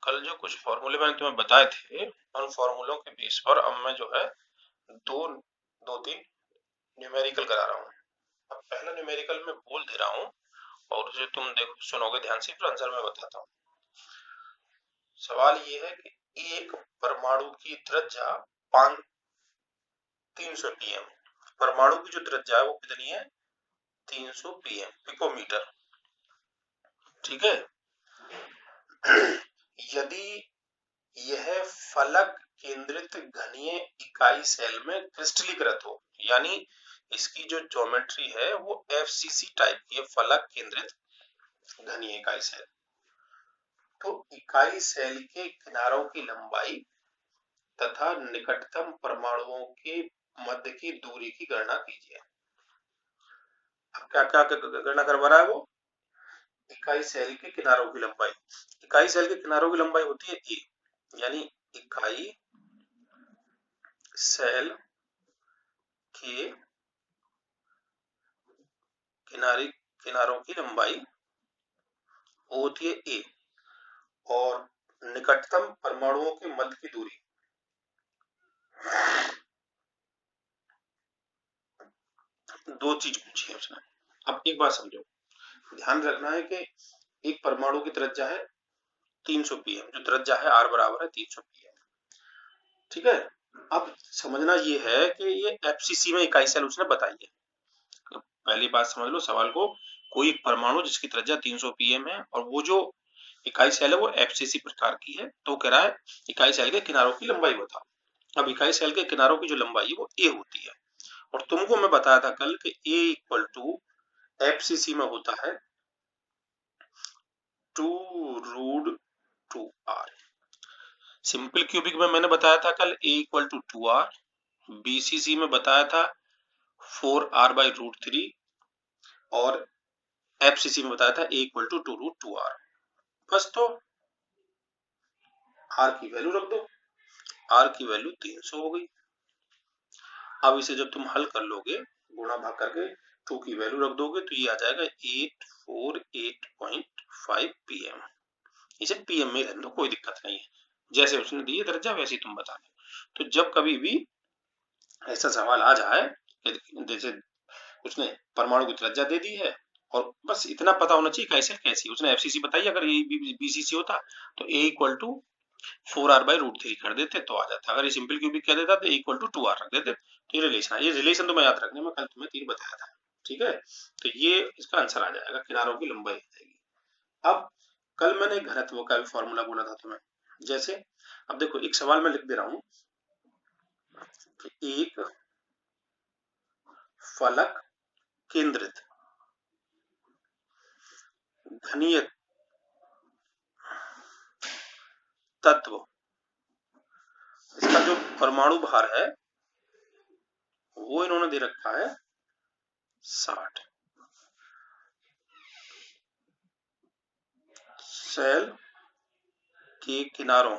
कल जो कुछ फॉर्मूले मैंने तुम्हें बताए थे, उन फॉर्मूलों के बेस पर अब मैं जो है दो दो तीन न्यूमेरिकल करा रहा हूँ। अब पहला न्यूमेरिकल मैं बोल दे रहा हूँ और उसे तुम देखो, सुनोगे ध्यान से, फिर आंसर मैं बताता हूँ। सवाल ये है कि एक परमाणु की त्रिज्या 300 पीएम। परमाणु की जो त्रिज्या है वो कितनी है? 300 पीएम, पिकोमीटर। ठीक है। यदि यह फलक केंद्रित घनीय इकाई सेल में क्रिस्टलीकृत हो, यानी इसकी जो ज्योमेट्री है वो एफसीसी टाइप की है, फलक केंद्रित घनीय इकाई सेल, तो इकाई सेल के किनारों की लंबाई तथा निकटतम परमाणुओं के मध्य की दूरी की गणना कीजिए। अब क्या क्या गणना करवा रहा है वो? इकाई सेल के किनारों की लंबाई। इकाई सेल के किनारों की लंबाई होती है ए, यानी इकाई सेल के किनारों की लंबाई होती है ए, और निकटतम परमाणुओं के मध्य की दूरी दो चीज पूछी है उसने। अब एक बात समझो, ध्यान रखना है कि एक परमाणु की त्रिज्या है 300 पीएम, जो त्रिज्या है आर बराबर है 300 पीएम। ठीक है। अब समझना ये है कि ये एफसीसी में इकाई सेल उसने बताई है। पहली बात समझ लो सवाल को, कोई एक परमाणु जिसकी त्रिज्या 300 पीएम है और वो जो इकाई सेल है वो एफसीसी प्रकार की है, तो कह रहा है इकाई सेल के किनारों की लंबाई बता। अब इकाई सेल के किनारों की जो लंबाई है वो ए होती है, और तुमको मैं बताया था कल कि ए इक्वल टू एफसीसी में होता है 2√2r। सिंपल क्यूबिक में मैंने बताया था कल ए इक्वल टू 2r, बीसीसी में बताया था 4r/√3, और एफसीसी में बताया था ए इक्वल टू 2√2r। बस तो आर की वैल्यू रख दो, आर की वैल्यू 300 हो गई। अब इसे जब तुम हल कर लोगे, गुणा भाग करके 2 की वैल्यू रख दोगे, तो ये आ जाएगा 848.5 पीएम। इसे पीएम में रहने दो, कोई दिक्कत नहीं है, जैसे उसने दी है दर्जा वैसे ही तुम बता दो। तो जब कभी भी ऐसा सवाल आ जाए, जैसे उसने परमाणु की त्रिज्या दे दी है और बस इतना पता होना चाहिए कैसे कैसी, उसने एफसीसी बताई, अगर ये बीसीसी होता तो ए इक्वल टू 4r/√3 कर देते तो आ जाता। अगर ये सिंपल क्यूबिक कह देता तो इक्वल टू 2r रख देते। तो ये रिलेशन है, ये रिलेशन तुम्हें याद रखने में कल तुम्हें 3 बताया था। ठीक है। तो ये इसका आंसर आ जाएगा, किनारों की लंबाई आ जाएगी। अब कल मैंने घनत्व का भी फॉर्मूला बोला था तुम्हें, जैसे अब देखो एक सवाल में लिख दे रहा हूं कि एक फलक केंद्रित घनीय तत्व, इसका जो परमाणु भार है वो इन्होंने दे रखा है 60। सेल के किनारों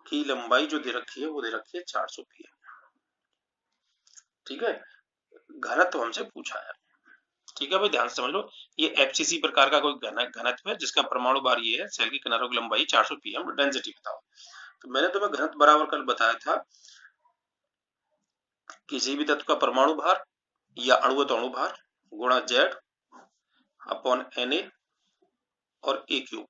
की लंबाई जो दे रखी है वो दे रखी है 400 पीएम। ठीक है। घनत्व हमसे पूछा है। ठीक है भाई, ध्यान से समझ लो, ये एफसीसी प्रकार का कोई घनत्व है जिसका परमाणु भार ये है, सेल की किनारों की लंबाई 400 पीएम, डेंसिटी बताओ। तो मैंने तुम्हें घनत्व बराबर कल बताया था, किसी भी तत्व का परमाणु भार या अणुवत अणु भार गुणा जेड अपॉन Na और ए क्यूब।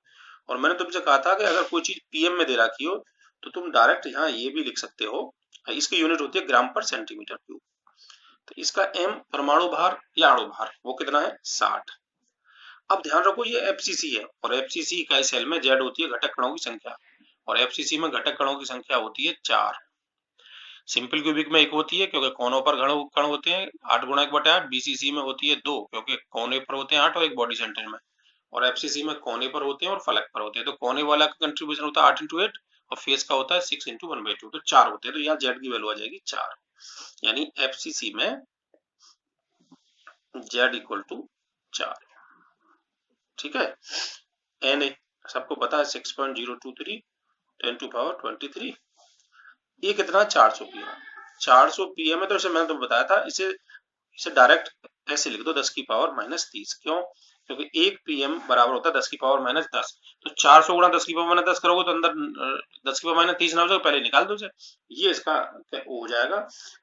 और मैंने तुमसे कहा था कि अगर कोई चीज पीएम में दे रखी हो तो तुम डायरेक्ट यहाँ ये भी लिख सकते हो, इसकी यूनिट होती है ग्राम पर सेंटीमीटर क्यूब। तो इसका m परमाणु भार या अणु भार वो कितना है? 60। अब ध्यान रखो ये एफसीसी है, और एफसीसी इकाई सेल में जेड होती है घटक कणों की संख्या, और एफसीसी में घटक कणों की संख्या होती है 4। सिंपल क्यूबिक में 1 होती है क्योंकि कोनों पर कण होते हैं, 8 गुणा 1/8। बीसीसी में होती है 2 क्योंकि कोने पर होते हैं 8 और एक बॉडी सेंटर में, और एफसीसी में कोने पर होते हैं और फलक पर होते हैं। तो कोने वाला का कंट्रीब्यूशन होता है 8 × 8 और फेस का होता है 6 × 1/2, तो 4 होते हैं। तो यहाँ जेड की वैल्यू आ जाएगी 4, यानी एफसीसी में जेड इक्वल टू 4। ठीक है। एन सबको पता है 6.023 10⁻23। ये कितना? 400 पीएम। 400 पीएम है, तो इसे मैंने तो बताया था, इसे डायरेक्ट ऐसे लिख दो 10⁻−30। क्यों? क्योंकि 1 पीएम बराबर होता है 10 की पावर माइनस 10। तो 400 गुणा 10 की पावर माइनस 10 करोगे तो अंदर 10 की पावर माइनस 30 ना हो जाएगा, पहले निकाल दो इसे। ये इसका हो जाएगा।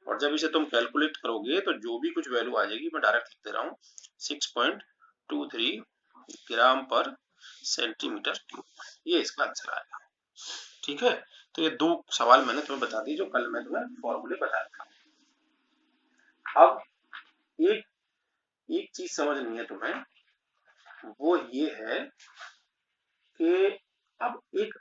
और जब इसे तुम कैलकुलेट करोगे तो जो भी कुछ वैल्यू आ जाएगी, मैं डायरेक्ट लिख दे रहा हूँ 6.23 ग्राम पर सेंटीमीटर क्यूब, ये इसका आंसर आएगा। ठीक है, तो ये 2 सवाल मैंने तुम्हें बता दी जो कल मैं तुम्हें फॉर्मूले बताया था। अब एक एक चीज समझनी है तुम्हें, वो ये है कि अब एक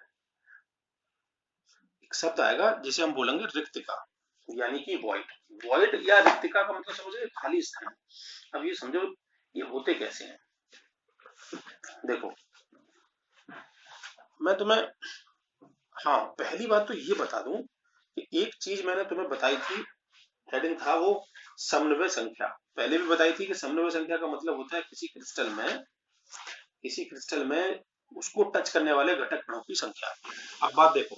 शब्द आएगा जिसे हम बोलेंगे रिक्तिका, यानी कि वॉइड। वॉइड या रिक्तिका का मतलब समझे खाली स्थान। अब ये समझो ये होते कैसे हैं। देखो मैं तुम्हें, हाँ पहली बात तो ये बता दूं कि एक चीज मैंने तुम्हें बताई थी, हेडिंग था वो समन्वय संख्या। पहले भी बताई थी कि समन्वय संख्या का मतलब होता है किसी क्रिस्टल में उसको टच करने वाले घटक कणों की संख्या। अब बात देखो,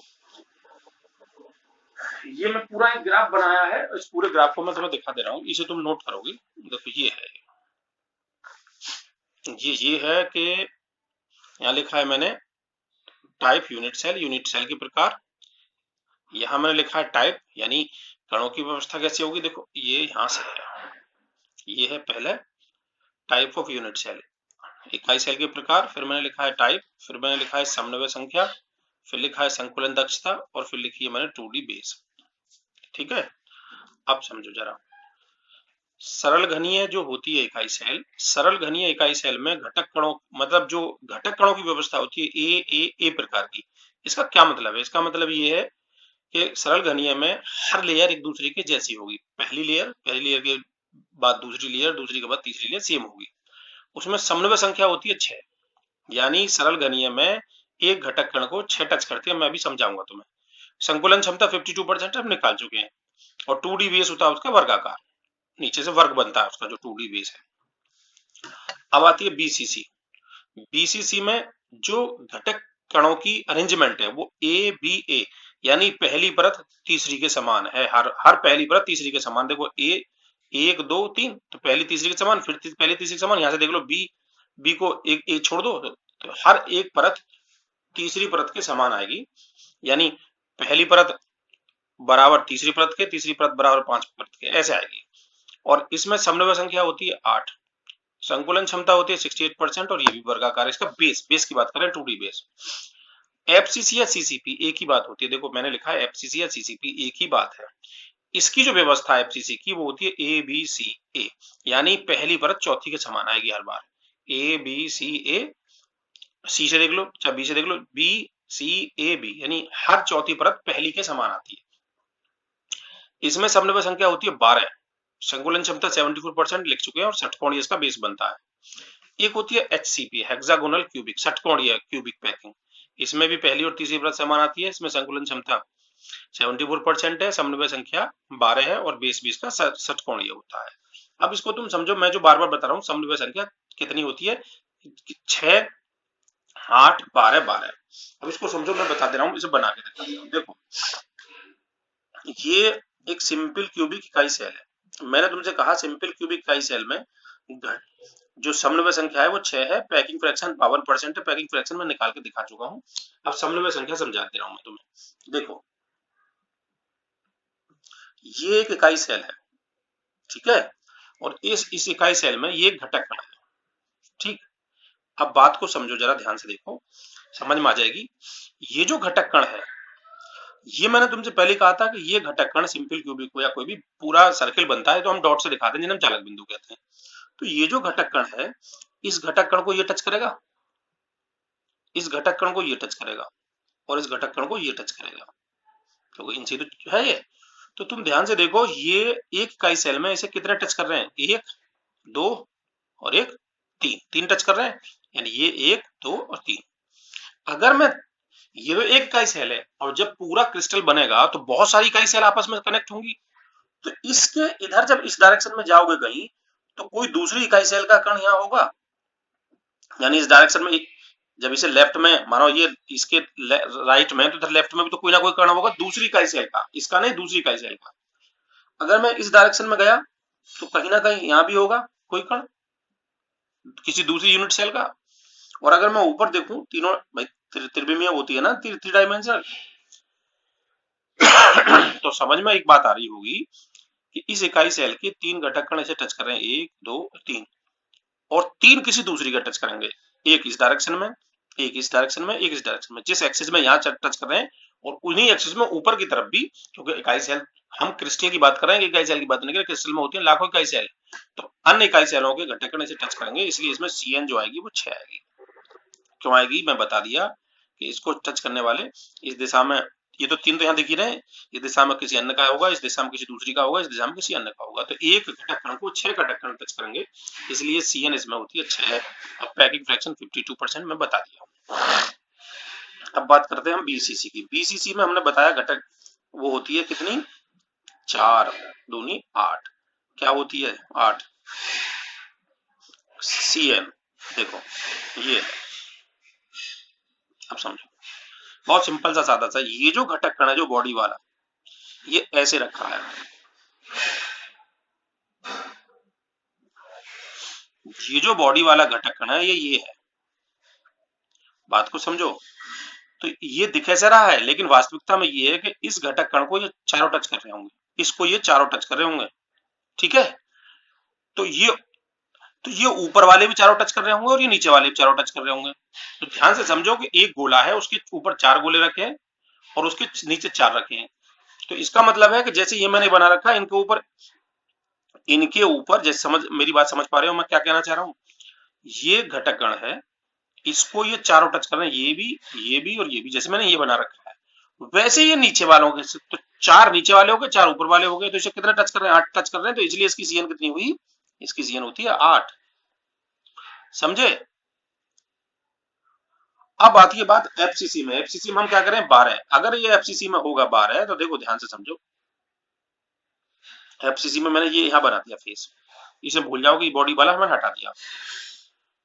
ये मैं पूरा एक ग्राफ बनाया है, इस पूरे ग्राफ को मैं तुम्हें दिखा दे रहा हूँ, इसे तुम नोट करोगे। देखो ये है, ये है कि यहाँ लिखा है मैंने टाइप यूनिट सेल के प्रकार। यहाँ मैंने लिखा है टाइप, यानी कणों की व्यवस्था कैसी होगी। देखो ये यहाँ से है, ये है पहले टाइप ऑफ यूनिट सेल, इकाई सेल के प्रकार। फिर मैंने लिखा है टाइप, फिर मैंने लिखा है समन्वय संख्या, फिर लिखा है संकुलन दक्षता, और फिर लिखी है मैंने 2D बेस। ठीक है, अब समझो जरा। सरल घनीय जो होती है इकाई सेल, सरल घनीय इकाई सेल में घटक कणों, मतलब जो घटक कणों की व्यवस्था होती है ए प्रकार की। इसका क्या मतलब है? इसका मतलब ये है कि सरल घनीय में हर लेयर एक दूसरे के जैसी होगी। पहली लेयर के बाद दूसरी लेयर, दूसरी के बाद तीसरी लेयर सेम होगी। उसमें समन्वय संख्या होती है 6, यानी सरल घनीय में एक घटक कण को 6 टच करती है। मैं भी समझाऊंगा तुम्हें। संकुलन क्षमता 52% हम निकाल चुके हैं। और 2D बेस होता है उसका वर्गाकार, नीचे से वर्ग बनता है उसका जो 2D बेस है। अब आती है बीसीसी। बीसीसी में जो घटक कणों की अरेंजमेंट है वो ए बी ए, यानी पहली परत तीसरी के समान है। हर पहली परत तीसरी के समान। देखो ए 1 2 3, तो पहली तीसरी के समान, फिर पहली तीसरी के समान। यहाँ से देख लो बी को एक छोड़ दो, तो हर एक परत तीसरी परत के समान आएगी। यानी पहली परत बराबर तीसरी परत के, तीसरी परत बराबर 5 परत के, ऐसे आएगी। और इसमें समन्वय संख्या होती है 8, संकुलन क्षमता होती है 68%, और ये भी वर्गाकार। इसका बेस की बात करें 2D बेस। एफसीसी या सीसीपी एक ही बात होती है। देखो मैंने लिखा है एफसीसी या सीसीपी एक ही बात है। इसकी जो व्यवस्था है एफसीसी की, वो होती है ए बी सी ए, यानी पहली परत चौथी के समान आएगी हर बार। ए बी सी ए, सी से देख लो, चाहे बी से देख लो, बी सी ए बी, यानी हर चौथी परत पहली के समान आती है। इसमें समन्वय संख्या होती है 12, संकुलन क्षमता 74% लिख चुके हैं, और षटकोणीय इसका बेस बनता है। एक होती है एचसीपी, हेक्सागोनल क्यूबिक, षटकोणीय क्यूबिक पैकिंग। इसमें भी पहली और तीसरी परत समान आती है। इसमें संकुलन क्षमता 74% है, समन्वय संख्या 12 है, और बेस भी इसका षटकोणीय होता है। अब इसको तुम समझो, मैं जो बार बार बता रहा हूँ समन्वय संख्या कितनी होती है, 6 8 12 12। अब इसको समझो, मैं बता दे रहा हूँ, इसे बना के दिखाता हूँ। देखो ये एक सिंपल क्यूबिक इकाई सेल है। मैंने तुमसे कहा सिंपल क्यूबिक इकाई सेल में जो समन्वय संख्या है वो 6 है, पैकिंग फ्रैक्शन 52% है। पैकिंग फ्रैक्शन में निकाल के दिखा चुका हूँ। अब समन्वय संख्या समझा दे रहा हूं मैं तुम्हें। देखो ये एक इकाई सेल है, ठीक है, और इस इकाई सेल में ये एक घटक कण है। ठीक, अब बात को समझो जरा, ध्यान से देखो, समझ में आ जाएगी। ये जो घटक कण है, ये मैंने तुमसे पहले कहा था कि ये घटक कण सिंपल क्यूबिक को या कोई भी पूरा सर्किल बनता है तो हम डॉट से दिखाते हैं, जिन्हें हम चालक बिंदु कहते हैं। तो ये जो घटक कण है, इस घटक कण को ये टच करेगा, इस घटक कण को ये टच करेगा, और इस घटक कण को ये टच करेगा। तो इनसे तो है ये। तो तुम ध्यान से देखो, ये एक इकाई सेल में इसे कितने टच कर रहे हैं, 1 2 और 1 3, 3 टच कर रहे हैं, यानी ये 1 2 और 3। अगर मैं, ये तो एक इकाई सेल है, और जब पूरा क्रिस्टल बनेगा तो बहुत सारी इकाई सेल आपस में कनेक्ट होंगी। तो इसके इधर जब इस डायरेक्शन में जाओगे कहीं, तो कोई दूसरी इकाई सेल का कण यहाँ होगा, यानी इस डायरेक्शन में जब इसे लेफ्ट में मानो, ये इसके राइट में, तो इधर लेफ्ट में भी तो कोई ना कोई कण होगा दूसरी इकाई सेल का, इसका नहीं, दूसरी इकाई सेल का। अगर मैं इस डायरेक्शन में गया तो कहीं ना कहीं यहाँ भी होगा कोई कण, किसी दूसरी यूनिट सेल का। और अगर मैं ऊपर देखूं, तीनों भाई त्रिविमीय होती है ना, थ्री डायमेंशनल, तो समझ में एक बात आ रही होगी कि इस इकाई सेल के 3 घटक कण ऐसे टच कर रहे हैं, 1 2 3, और 3 किसी दूसरी का टच करेंगे, एक इस डायरेक्शन में, एक इस डायरेक्शन में, एक इस डायरेक्शन में, जिस एक्सिस में यहाँ टच कर रहे हैं, और उन्हीं एक्सिस में ऊपर की तरफ भी, क्योंकि इकाई सेल, हम क्रिस्टल की बात कर रहे हैं, इकाई सेल की बात नहीं कर रहे, क्रिस्टल में होती है लाखों इकाई सेल, तो अन्य इकाई सेलों के घटक कण ऐसे टच करेंगे, इसलिए इसमें CN जो आएगी वो 6 आएगी। क्यों आएगी, मैं बता दिया कि इसको टच करने वाले इस दिशा में, ये तो 3 तो यहाँ दिख ही रहे हैं, इस दिशा में किसी अन्य का होगा, इस दिशा में किसी दूसरी का होगा, इस दिशा में किसी अन्य का होगा, तो एक घटक कण को 6 घटक कण टच करेंगे, इसलिए CN इसमें होती है 6। अब पैकिंग फ्रैक्शन 52% मैं बता दिया। अब बात करते हैं हम BCC की। BCC में हमने बताया घटक वो होती है कितनी, 4 दूनी 8, क्या होती है 8। CN देखो ये, अब समझो, बहुत सिंपल सा सादा सा, ये जो घटक कण है जो बॉडी वाला, ये ऐसे रखा है, ये जो बॉडी वाला घटक कण है ये है, बात को समझो। तो ये दिख ऐसे रहा है, लेकिन वास्तविकता में ये है कि इस घटक कण को ये चारों टच कर रहे होंगे, इसको ये चारों टच कर रहे होंगे, ठीक है। तो ये ऊपर वाले भी चारों टच कर रहे होंगे और ये नीचे वाले भी चारों टच कर रहे होंगे। तो ध्यान से समझो कि एक गोला है, उसके ऊपर 4 गोले रखे हैं और उसके नीचे 4 रखे हैं। तो इसका मतलब है कि जैसे ये मैंने बना रखा है, इनके ऊपर जैसे, समझ मेरी बात समझ पा रहे हो मैं क्या कहना चाह रहा हूं, ये घटक कण है, इसको ये चारों टच कर रहे हैं, ये भी और ये भी, जैसे मैंने ये बना रखा है, वैसे ये नीचे वालों के, तो 4 नीचे वाले हो गए, 4 ऊपर वाले हो गए, तो इसे कितने टच कर रहे हैं, 8 टच कर रहे हैं, तो इसलिए इसकी CN कितनी हुई, इसकी CN होती है 8, समझे। अब आती है बात FCC में। FCC में हम क्या करें, 12। अगर ये FCC में होगा 12, तो देखो ध्यान से समझो, FCC में मैंने ये यहां बना दिया फेस, इसे भूल जाओ कि बॉडी वाला मैंने हटा दिया।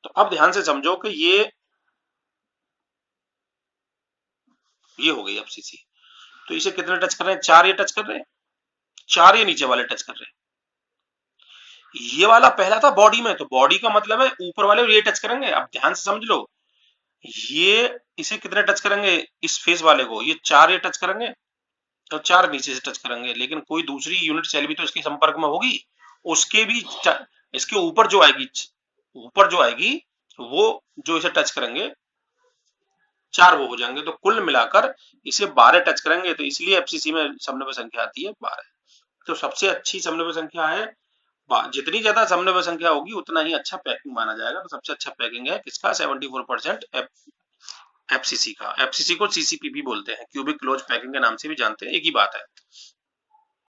तो अब ध्यान से समझो कि ये हो गई FCC। तो इसे कितने टच कर रहे हैं, 4 ये टच कर रहे हैं, 4 ये नीचे वाले टच कर रहे हैं। ये वाला पहला था बॉडी में, तो बॉडी का मतलब है ऊपर वाले ये टच करेंगे। अब ध्यान से समझ लो, ये इसे कितने टच करेंगे, इस फेस वाले को ये 4 ये टच करेंगे, तो 4 नीचे से टच करेंगे, लेकिन कोई दूसरी यूनिट सेल भी तो इसके संपर्क में होगी, उसके भी इसके ऊपर जो आएगी वो जो इसे टच करेंगे, 4 वो हो जाएंगे, तो कुल मिलाकर इसे 12 टच करेंगे, तो इसलिए FCC में समन्वय संख्या आती है 12। तो सबसे अच्छी समन्वय संख्या है, जितनी ज्यादा समन्वय संख्या होगी उतना ही अच्छा पैकिंग माना जाएगा। तो सबसे अच्छा पैकिंग है किसका, 74% FCC का। FCC को CCP भी बोलते हैं, क्यूबिक क्लोज पैकिंग के नाम से भी जानते हैं, एक ही बात है।